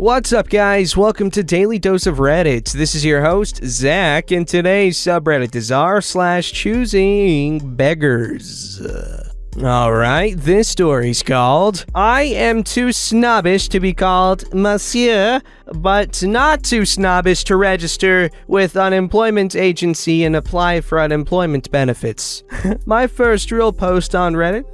What's up, guys? Welcome to Daily Dose of Reddit. This is your host, Zach, and today's subreddit is r/ChoosingBeggars. Alright, this story's called, I am too snobbish to be called Monsieur, but not too snobbish to register with unemployment agency and apply for unemployment benefits. My first real post on Reddit?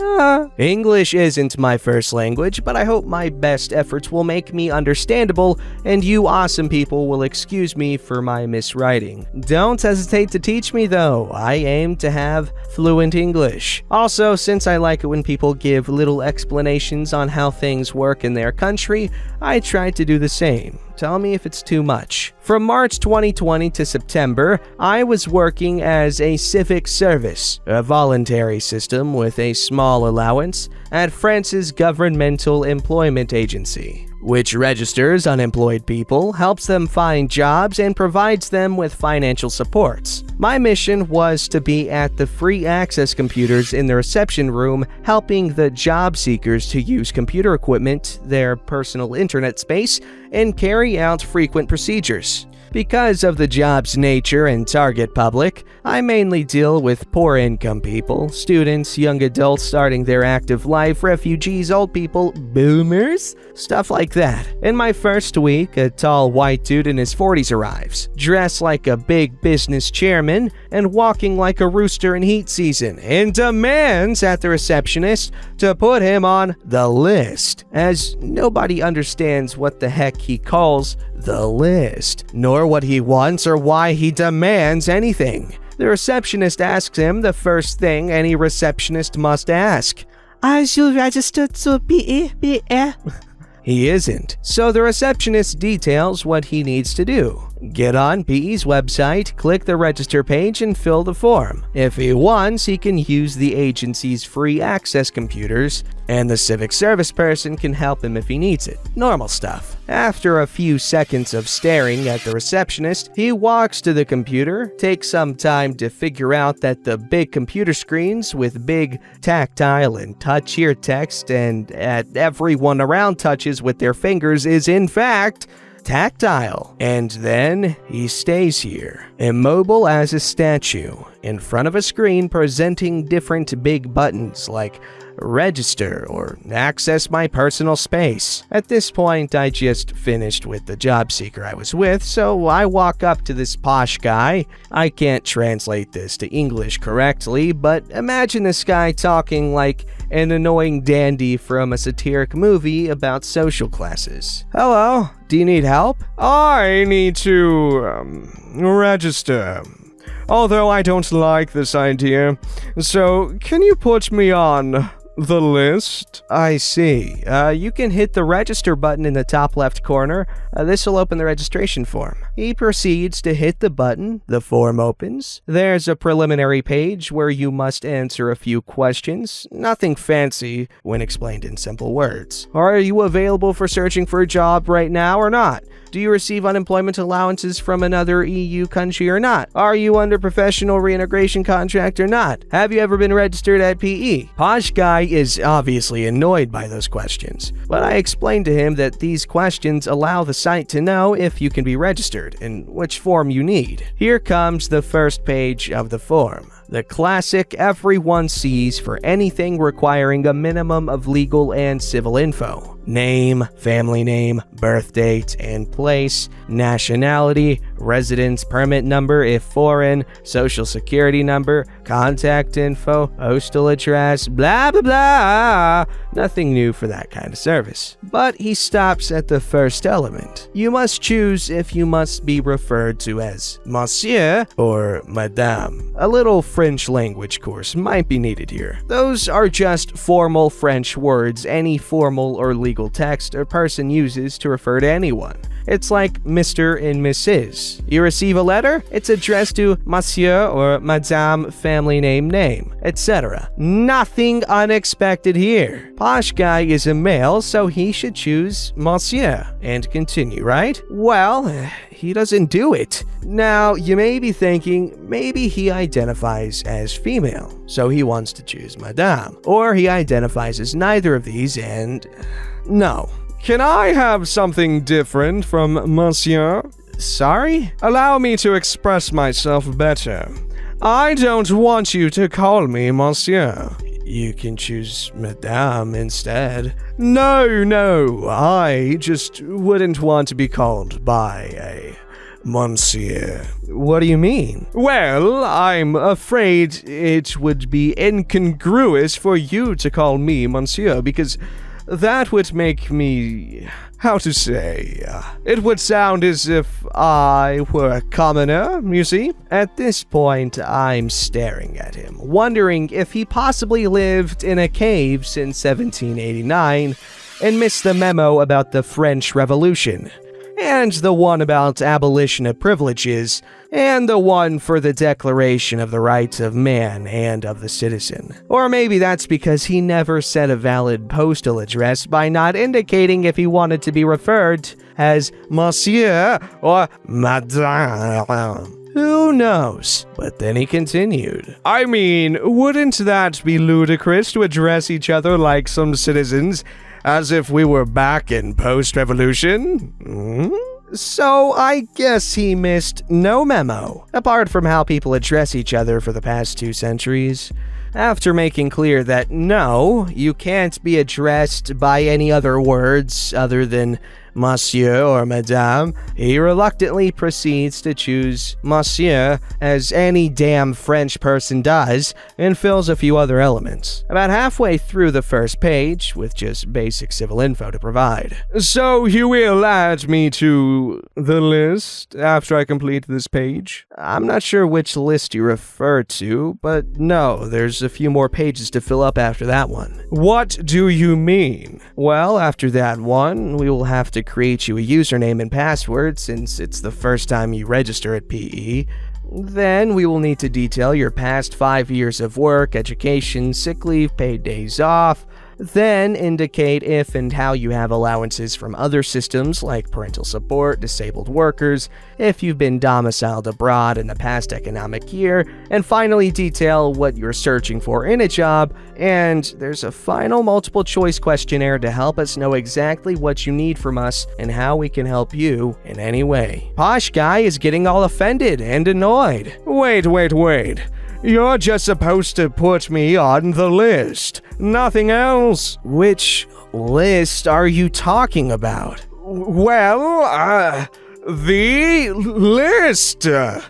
English isn't my first language, but I hope my best efforts will make me understandable, and you awesome people will excuse me for my miswriting. Don't hesitate to teach me though, I aim to have fluent English. Also, since I like it when people give little explanations on how things work in their country, I try to do the same. Tell me if it's too much. From March 2020 to September, I was working as a civic service, a voluntary system with a small allowance, at France's governmental employment agency, which registers unemployed people, helps them find jobs, and provides them with financial supports. My mission was to be at the free access computers in the reception room, helping the job seekers to use computer equipment, their personal internet space, and carry out frequent procedures. Because of the job's nature and target public, I mainly deal with poor-income people, students, young adults starting their active life, refugees, old people, boomers, stuff like that. In my first week, a tall white dude in his 40s arrives, dressed like a big business chairman and walking like a rooster in heat season, and demands at the receptionist to put him on the list, as nobody understands what the heck he calls the list, nor what he wants or why he demands anything. The receptionist asks him the first thing any receptionist must ask. Are you registered to be? He isn't, so the receptionist details what he needs to do. Get on PE's website, click the register page, and fill the form. If he wants, he can use the agency's free access computers, and the civic service person can help him if he needs it. Normal stuff. After a few seconds of staring at the receptionist, he walks to the computer, takes some time to figure out that the big computer screens with big tactile and touch here text and everyone around touches with their fingers is in fact tactile. And then he stays here, immobile as a statue, in front of a screen presenting different big buttons like register or access my personal space. At this point, I just finished with the job seeker I was with, so I walk up to this posh guy. I can't translate this to English correctly, but imagine this guy talking like an annoying dandy from a satiric movie about social classes. Hello, do you need help? I need to, register. Although I don't like this idea, so can you put me on the list? I see. You can hit the register button in the top left corner. This will open the registration form. He proceeds to hit the button. The form opens. There's a preliminary page where you must answer a few questions. Nothing fancy when explained in simple words. Are you available for searching for a job right now or not? Do you receive unemployment allowances from another EU country or not? Are you under professional reintegration contract or not? Have you ever been registered at PE? Posh guy is obviously annoyed by those questions, but I explained to him that these questions allow the site to know if you can be registered and which form you need. Here comes the first page of the form. The classic everyone sees for anything requiring a minimum of legal and civil info. Name, family name, birth date and place, nationality, residence permit number if foreign, social security number, contact info, postal address, blah blah blah. Nothing new for that kind of service. But he stops at the first element. You must choose if you must be referred to as Monsieur or Madame. A little French language course might be needed here. Those are just formal French words any formal or legal text a person uses to refer to anyone. It's like Mr. and Mrs. You receive a letter, it's addressed to Monsieur or Madame, family name, etc. Nothing unexpected here. Posh guy is a male, so he should choose Monsieur and continue, right? Well, he doesn't do it. Now, you may be thinking, maybe he identifies as female, so he wants to choose Madame. Or he identifies as neither of these and... No. Can I have something different from monsieur? Sorry? Allow me to express myself better. I don't want you to call me monsieur. You can choose madame instead. No, I just wouldn't want to be called by a monsieur. What do you mean? Well, I'm afraid it would be incongruous for you to call me monsieur because that would make me, how to say, it would sound as if I were a commoner, you see? At this point, I'm staring at him, wondering if he possibly lived in a cave since 1789 and missed the memo about the French Revolution, and the one about abolition of privileges, and the one for the Declaration of the Rights of Man and of the Citizen. Or maybe that's because he never set a valid postal address by not indicating if he wanted to be referred as Monsieur or Madame. Who knows? But then he continued. I mean, wouldn't that be ludicrous to address each other like some citizens, as if we were back in post-revolution? So I guess he missed no memo, apart from how people address each other for the past 2 centuries. After making clear that no, you can't be addressed by any other words other than monsieur or madame, he reluctantly proceeds to choose monsieur as any damn French person does and fills a few other elements. About halfway through the first page, with just basic civil info to provide. So you will add me to the list after I complete this page? I'm not sure which list you refer to, but no, there's a few more pages to fill up after that one. What do you mean? Well, after that one, we will have to create you a username and password since it's the first time you register at PE. Then we will need to detail your past 5 years of work, education, sick leave, paid days off. Then indicate if and how you have allowances from other systems like parental support, disabled workers, if you've been domiciled abroad in the past economic year, and finally detail what you're searching for in a job, and there's a final multiple choice questionnaire to help us know exactly what you need from us and how we can help you in any way. Posh Guy is getting all offended and annoyed. Wait. You're just supposed to put me on the list. Nothing else. Which list are you talking about? Well, the list.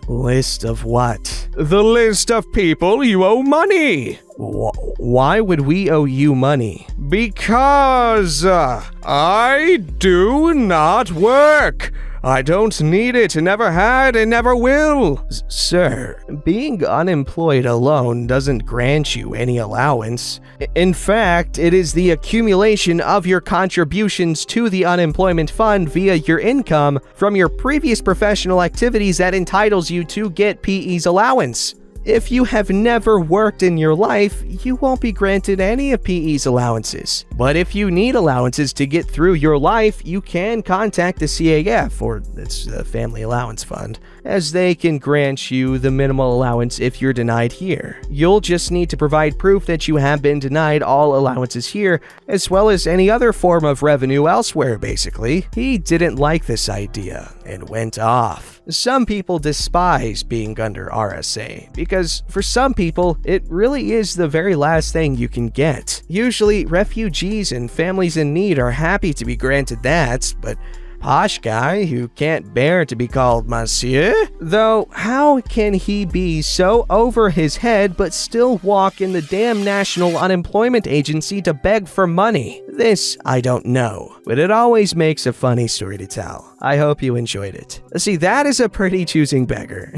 List of what? The list of people you owe money. Why would we owe you money? Because I do not work. I don't need it, never had, and never will. Sir, being unemployed alone doesn't grant you any allowance. In fact, it is the accumulation of your contributions to the unemployment fund via your income from your previous professional activities that entitles you to get PE's allowance. If you have never worked in your life, you won't be granted any of PE's allowances. But if you need allowances to get through your life, you can contact the CAF, or it's the Family Allowance Fund, as they can grant you the minimal allowance if you're denied here. You'll just need to provide proof that you have been denied all allowances here, as well as any other form of revenue elsewhere, basically. He didn't like this idea and went off. Some people despise being under RSA because for some people, it really is the very last thing you can get. Usually, refugees and families in need are happy to be granted that, but Posh Guy who can't bear to be called monsieur? Though, how can he be so over his head but still walk in the damn National Unemployment Agency to beg for money? This, I don't know, but it always makes a funny story to tell. I hope you enjoyed it. See, that is a pretty choosing beggar.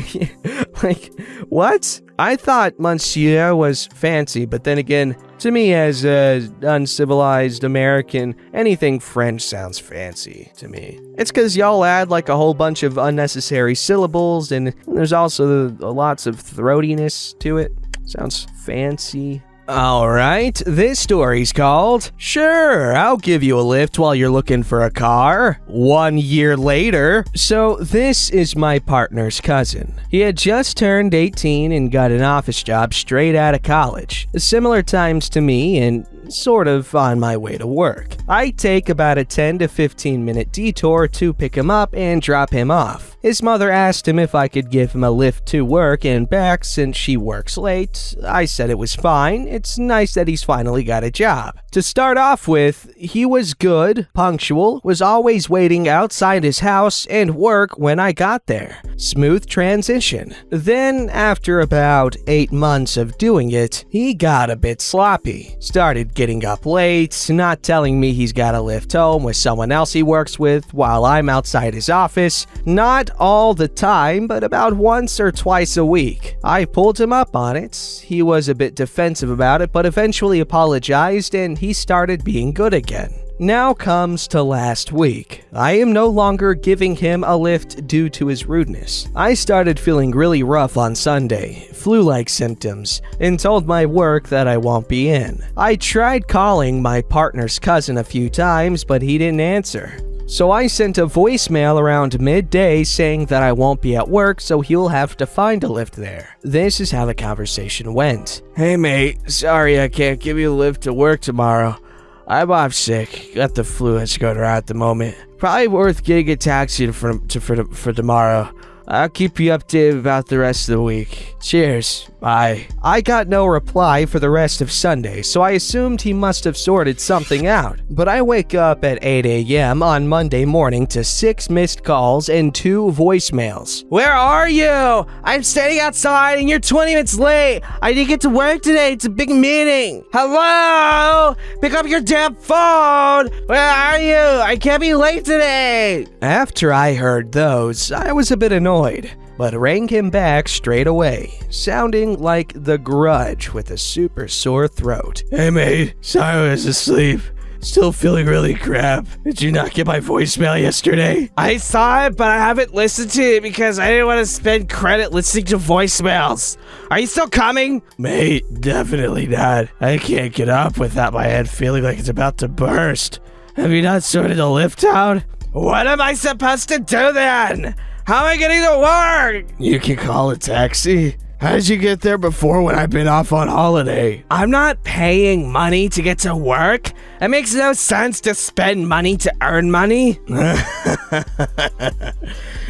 Like, what? I thought monsieur was fancy, but then again, to me as an uncivilized American, anything French sounds fancy to me. It's because y'all add like a whole bunch of unnecessary syllables, and there's also lots of throatiness to it. Sounds fancy. Alright, this story's called, Sure, I'll give you a lift while you're looking for a car. 1 year later. So this is my partner's cousin. He had just turned 18 and got an office job straight out of college. Similar times to me, and sort of on my way to work. I take about a 10 to 15 minute detour to pick him up and drop him off. His mother asked him if I could give him a lift to work and back since she works late. I said it was fine. It's nice that he's finally got a job. To start off with, he was good, punctual, was always waiting outside his house and work when I got there. Smooth transition. Then, after about 8 months of doing it, he got a bit sloppy. Started getting up late, not telling me he's got a lift home with someone else he works with while I'm outside his office. Not all the time, but about once or twice a week. I pulled him up on it. He was a bit defensive about it, but eventually apologized and he started being good again. Now comes to last week. I am no longer giving him a lift due to his rudeness. I started feeling really rough on Sunday, flu-like symptoms, and told my work that I won't be in. I tried calling my partner's cousin a few times, but he didn't answer. So I sent a voicemail around midday saying that I won't be at work, so he'll have to find a lift there. This is how the conversation went. Hey mate, sorry I can't give you a lift to work tomorrow. I'm off sick. Got the flu that's going around at the moment. Probably worth getting a taxi for tomorrow. I'll keep you updated about the rest of the week. Cheers. Bye. I got no reply for the rest of Sunday, so I assumed he must have sorted something out. But I wake up at 8 a.m. on Monday morning to 6 missed calls and 2 voicemails. Where are you? I'm standing outside and you're 20 minutes late. I didn't get to work today. It's a big meeting. Hello? Pick up your damn phone. Where are you? I can't be late today. After I heard those, I was a bit annoyed, but rang him back straight away, sounding like the Grudge with a super sore throat. Hey mate, sorry I was asleep. Still feeling really crap. Did you not get my voicemail yesterday? I saw it, but I haven't listened to it because I didn't want to spend credit listening to voicemails. Are you still coming? Mate, definitely not. I can't get up without my head feeling like it's about to burst. Have you not sorted the lift out? What am I supposed to do then? How am I getting to work? You can call a taxi. How did you get there before when I've been off on holiday? I'm not paying money to get to work. It makes no sense to spend money to earn money.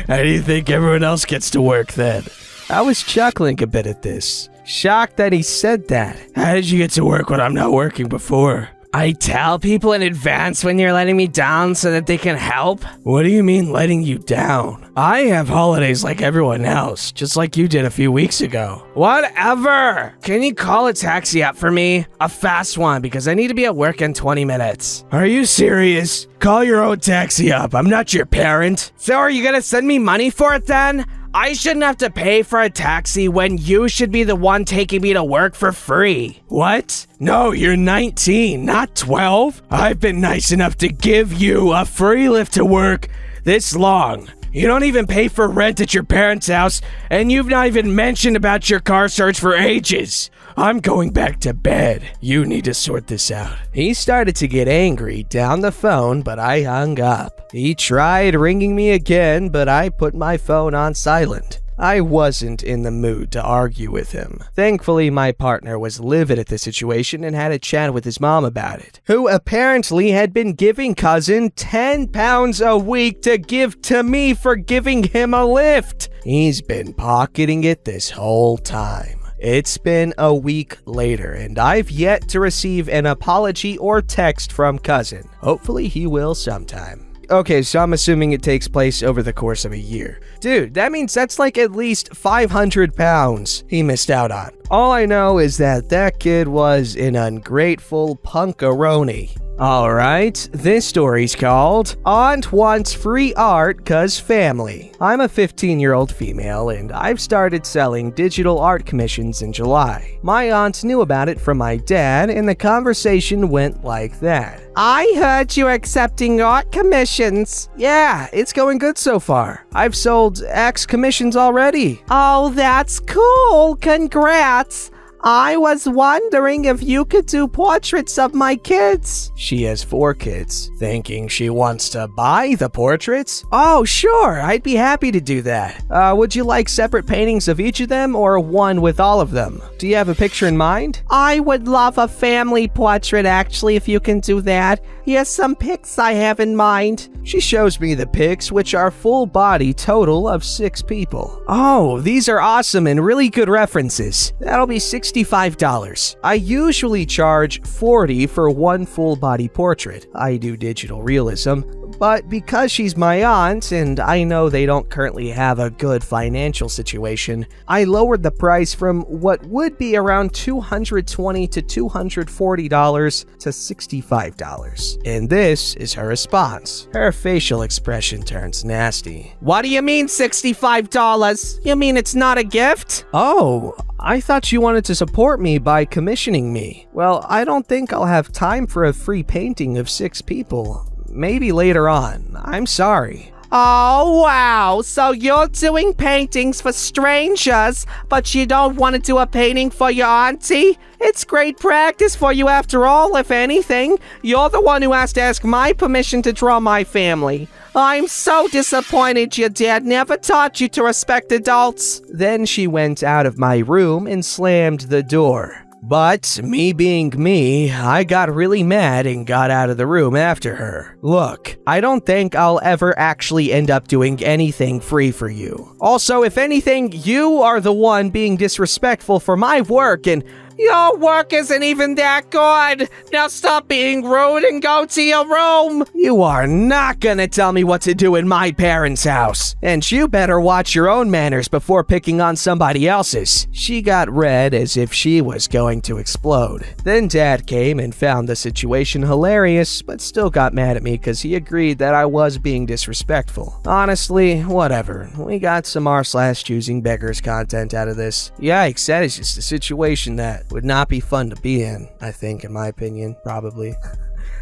How do you think everyone else gets to work then? I was chuckling a bit at this, shocked that he said that. How did you get to work when I'm not working before? I tell people in advance when you're letting me down so that they can help. What do you mean letting you down? I have holidays like everyone else, just like you did a few weeks ago. Whatever. Can you call a taxi up for me? A fast one, because I need to be at work in 20 minutes. Are you serious? Call your own taxi up. I'm not your parent. So are you gonna send me money for it then? I shouldn't have to pay for a taxi when you should be the one taking me to work for free. What? No, you're 19, not 12. I've been nice enough to give you a free lift to work this long. You don't even pay for rent at your parents' house, and you've not even mentioned about your car search for ages. I'm going back to bed. You need to sort this out. He started to get angry down the phone, but I hung up. He tried ringing me again, but I put my phone on silent. I wasn't in the mood to argue with him. Thankfully, my partner was livid at the situation and had a chat with his mom about it, who apparently had been giving cousin £10 a week to give to me for giving him a lift. He's been pocketing it this whole time. It's been a week later, and I've yet to receive an apology or text from cousin. Hopefully he will sometime. Okay, so I'm assuming it takes place over the course of a year. Dude, that means that's like at least 500 pounds he missed out on. All I know is that kid was an ungrateful punkaroni. Alright, this story's called Aunt Wants Free Art 'Cause Family. I'm a 15-year-old female and I've started selling digital art commissions in July. My aunt knew about it from my dad and the conversation went like that. I heard you're accepting art commissions. Yeah, it's going good so far. I've sold X commissions already. Oh, that's cool. Congrats. I was wondering if you could do portraits of my kids. She has 4 kids. Thinking she wants to buy the portraits? Oh, sure, I'd be happy to do that. Would you like separate paintings of each of them or one with all of them? Do you have a picture in mind? I would love a family portrait, actually, if you can do that. Here's some pics I have in mind. She shows me the pics, which are full body total of 6 people. Oh, these are awesome and really good references. That'll be $65. I usually charge $40 for one full body portrait. I do digital realism, but because she's my aunt and I know they don't currently have a good financial situation, I lowered the price from what would be around $220 to $240 to $65. And this is her response. Her facial expression turns nasty. What do you mean $65? You mean it's not a gift? Oh, I thought you wanted to support me by commissioning me. Well, I don't think I'll have time for a free painting of 6 people. Maybe later on. I'm sorry. Oh, wow. So you're doing paintings for strangers, but you don't want to do a painting for your auntie? It's great practice for you after all, if anything. You're the one who has to ask my permission to draw my family. I'm so disappointed your dad never taught you to respect adults. Then she went out of my room and slammed the door. But, me being me, I got really mad and got out of the room after her. Look, I don't think I'll ever actually end up doing anything free for you. Also, if anything, you are the one being disrespectful for my work, and your work isn't even that good. Now stop being rude and go to your room. You are not gonna tell me what to do in my parents' house. And you better watch your own manners before picking on somebody else's. She got red as if she was going to explode. Then Dad came and found the situation hilarious, but still got mad at me because he agreed that I was being disrespectful. Honestly, whatever. We got some r/ChoosingBeggars content out of this. Yikes, that is just a situation that would not be fun to be in, I think, in my opinion, probably.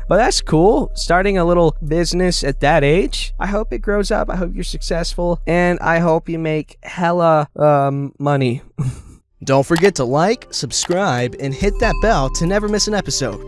But that's cool, starting a little business at that age. I hope it grows up, I hope you're successful, and I hope you make hella, money. Don't forget to like, subscribe, and hit that bell to never miss an episode.